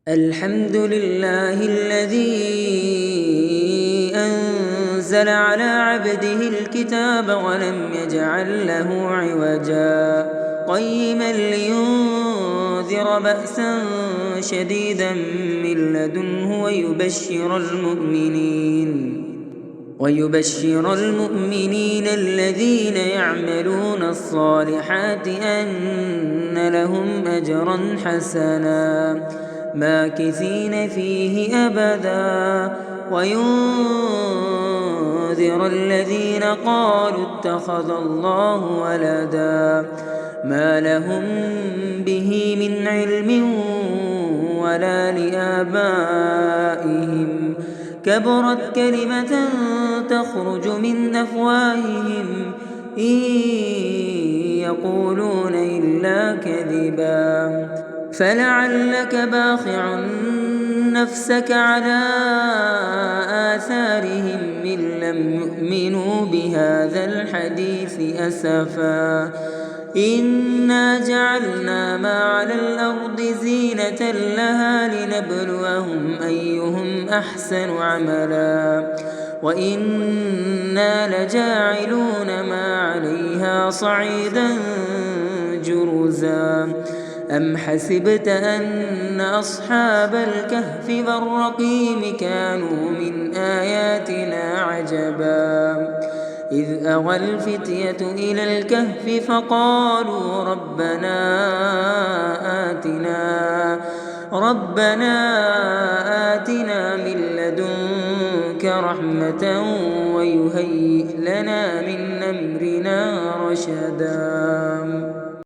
الحمد لله الذي أنزل على عبده الكتاب ولم يجعل له عوجا قيما لينذر بأسا شديدا من لدنه ويبشر المؤمنين الذين يعملون الصالحات أن لهم أجرا حسنا ماكثين فيه أبدا وينذر الذين قالوا اتخذ الله ولدا ما لهم به من علم ولا لآبائهم كبرت كلمة تخرج من أفواههم إن يقولون إلا كذبا فلعلك باخع نفسك على آثارهم إن لم يؤمنوا بهذا الحديث أسفا إنا جعلنا ما على الأرض زينة لها لنبلوهم أيهم أحسن عملا وإنا لجاعلون ما عليها صعيدا جرزا أم حسبت أن أصحاب الكهف والرقيم كانوا من آياتنا عجبا إذ أوى الفتية إلى الكهف فقالوا ربنا آتنا من لدنك رحمة وهيئ لنا من أمرنا رشدا.